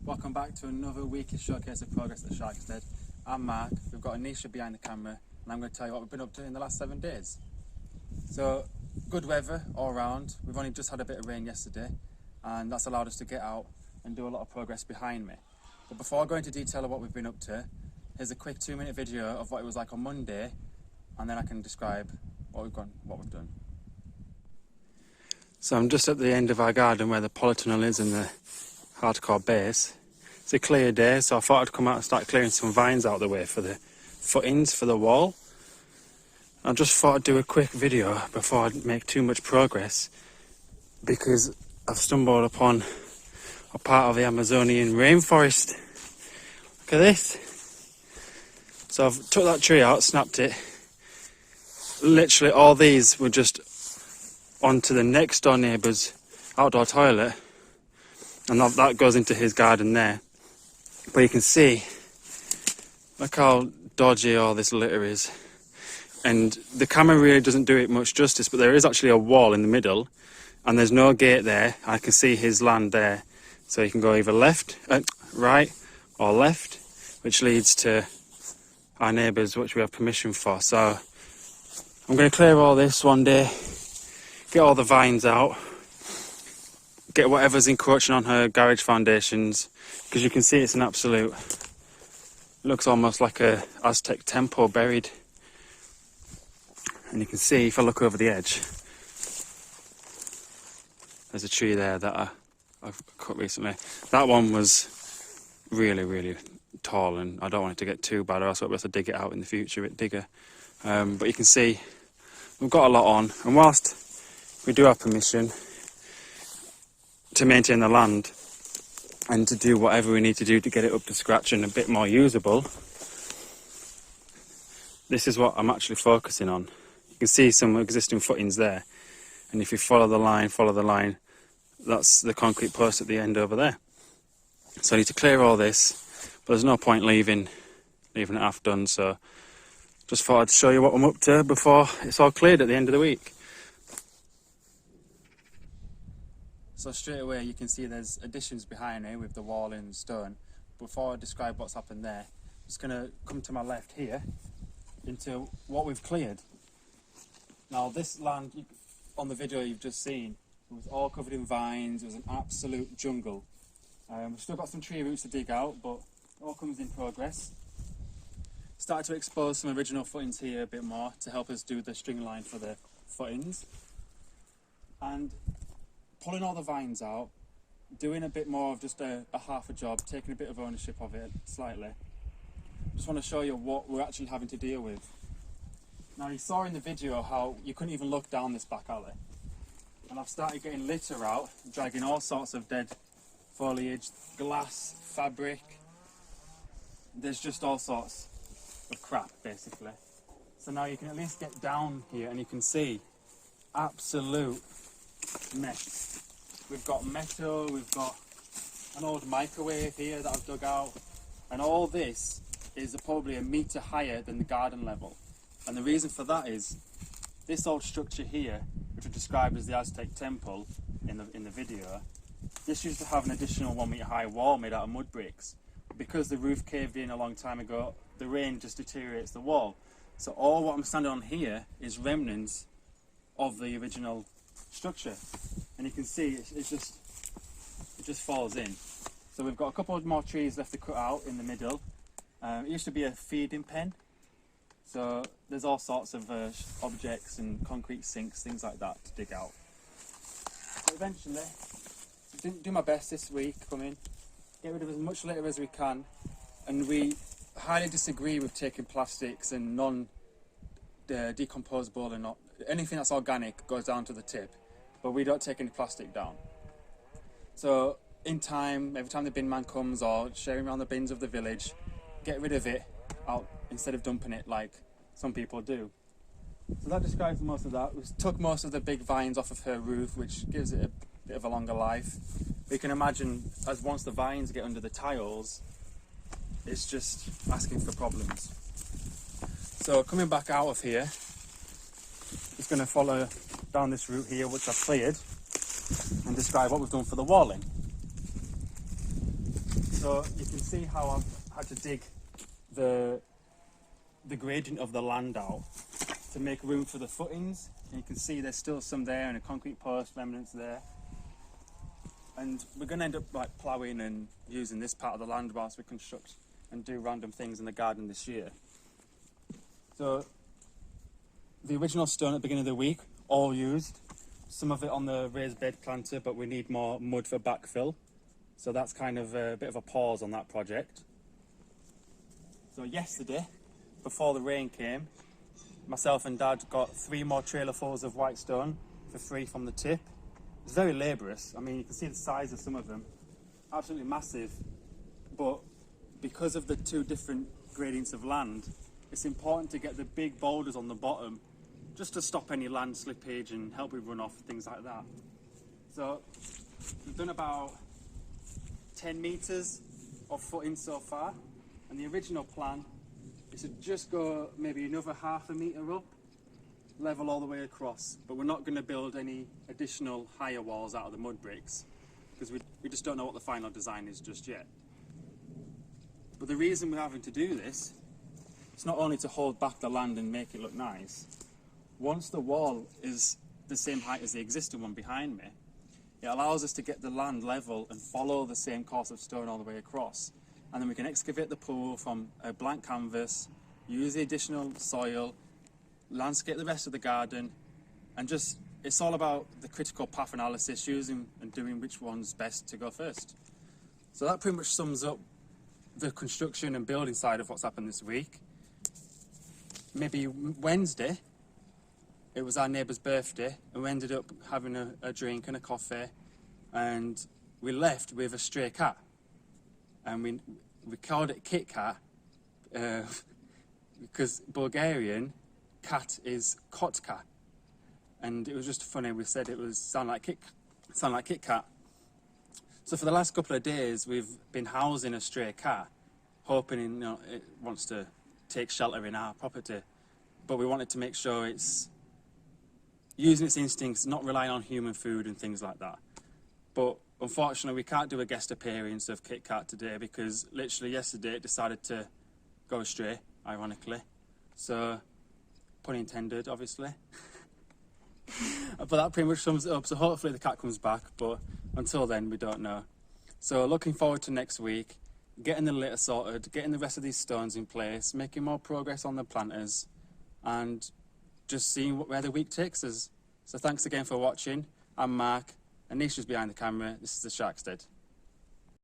Welcome back to another weekly showcase of progress at Sharkstead. I'm Mark, we've got Anisha behind the camera, and I'm going to tell you what we've been up to in the last 7 days. So, good weather all round. We've only just had a bit of rain yesterday, and that's allowed us to get out and do a lot of progress behind me. But before I go into detail of what we've been up to, here's a quick 2-minute video of what it was like on Monday, and then I can describe what we've done. So I'm just at the end of our garden where the polytunnel is and the hardcore base. It's a clear day, so I thought I'd come out and start clearing some vines out of the way for the footings for the wall. I just thought I'd do a quick video before I make too much progress, because I've stumbled upon a part of the Amazonian rainforest. Look at this. So I've took that tree out, snapped it. Literally all these were just onto the next door neighbour's outdoor toilet, and that goes into his garden there. But you can see, look how dodgy all this litter is. And the camera really doesn't do it much justice, but there is actually a wall in the middle, and there's no gate there. I can see his land there, so you can go either right or left, which leads to our neighbours, which we have permission for. So I'm going to clear all this one day, get all the vines out, get whatever's encroaching on her garage foundations, because you can see it's an absolute, looks almost like a Aztec temple buried. And you can see, if I look over the edge, there's a tree there that I've cut recently. That one was really, really tall, and I don't want it to get too bad, or else I'll have to dig it out in the future a bit bigger. But you can see we've got a lot on, and whilst we do have permission to maintain the land and to do whatever we need to do to get it up to scratch and a bit more usable, this is what I'm actually focusing on. You can see some existing footings there, and if you follow the line, that's the concrete post at the end over there. So I need to clear all this, but there's no point leaving it half done, so just thought I'd show you what I'm up to before it's all cleared at the end of the week. So straight away you can see there's additions behind me with the wall and stone. Before I describe what's happened there, I'm just going to come to my left here into what we've cleared. Now this land, on the video you've just seen, it was all covered in vines. It was an absolute jungle. We've still got some tree roots to dig out, but it all comes in progress. Started to expose some original footings here a bit more to help us do the string line for the footings. And pulling all the vines out, doing a bit more of just a half a job, taking a bit of ownership of it slightly. Just want to show you what we're actually having to deal with. Now you saw in the video how you couldn't even look down this back alley. And I've started getting litter out, dragging all sorts of dead foliage, glass, fabric. There's just all sorts of crap basically. So now you can at least get down here and you can see absolute mess. We've got metal, we've got an old microwave here that I've dug out, and all this is probably 1 metre higher than the garden level. And the reason for that is this old structure here, which was described as the Aztec temple in the video, this used to have an additional 1 metre high wall made out of mud bricks. Because the roof caved in a long time ago, the rain just deteriorates the wall. So all what I'm standing on here is remnants of the original structure, and you can see it just falls in. So we've got a couple of more trees left to cut out in the middle. It used to be a feeding pen, so there's all sorts of objects and concrete sinks, things like that to dig out. But eventually, do my best this week, come in, get rid of as much litter as we can, and we highly disagree with taking plastics and non-decomposable and not anything that's organic goes down to the tip, but we don't take any plastic down. So in time, every time the bin man comes or sharing around the bins of the village, get rid of it out instead of dumping it like some people do. So that describes most of that. We took most of the big vines off of her roof, which gives it a bit of a longer life. But you can imagine, as once the vines get under the tiles, it's just asking for problems. So coming back out of here, just going to follow down this route here, which I've cleared, and describe what we've done for the walling. So you can see how I've had to dig the gradient of the land out to make room for the footings. And you can see there's still some there and a concrete post remnants there. And we're going to end up like ploughing and using this part of the land whilst we construct and do random things in the garden this year. So the original stone at the beginning of the week, all used. Some of it on the raised bed planter, but we need more mud for backfill. So that's kind of a bit of a pause on that project. So yesterday, before the rain came, myself and Dad got 3 more trailerfuls of white stone for free from the tip. It's very laborious. I mean, you can see the size of some of them, absolutely massive. But because of the 2 different gradients of land, it's important to get the big boulders on the bottom just to stop any land slippage and help with runoff, things like that. So we've done about 10 metres of footing so far, and the original plan is to just go maybe another ½ a metre up, level all the way across, but we're not going to build any additional higher walls out of the mud bricks because we just don't know what the final design is just yet. But the reason we're having to do this is not only to hold back the land and make it look nice. Once the wall is the same height as the existing one behind me, it allows us to get the land level and follow the same course of stone all the way across. And then we can excavate the pool from a blank canvas, use the additional soil, landscape the rest of the garden, and just, it's all about the critical path analysis, using and doing which one's best to go first. So that pretty much sums up the construction and building side of what's happened this week. Maybe Wednesday, it was our neighbour's birthday, and we ended up having a drink and a coffee, and we left with a stray cat. And we called it KitKat because Bulgarian cat is kotka, and it was just funny. We said it was sound like KitKat. So for the last couple of days, we've been housing a stray cat, hoping it wants to take shelter in our property, but we wanted to make sure it's using its instincts, not relying on human food and things like that. But unfortunately, we can't do a guest appearance of KitKat today because literally yesterday it decided to go astray, ironically. So, pun intended, obviously. But that pretty much sums it up. So hopefully the cat comes back, but until then, we don't know. So looking forward to next week, getting the litter sorted, getting the rest of these stones in place, making more progress on the planters, and just seeing where the week takes us. So thanks again for watching. I'm Mark, and Nisha's behind the camera. This is the Sharkstead.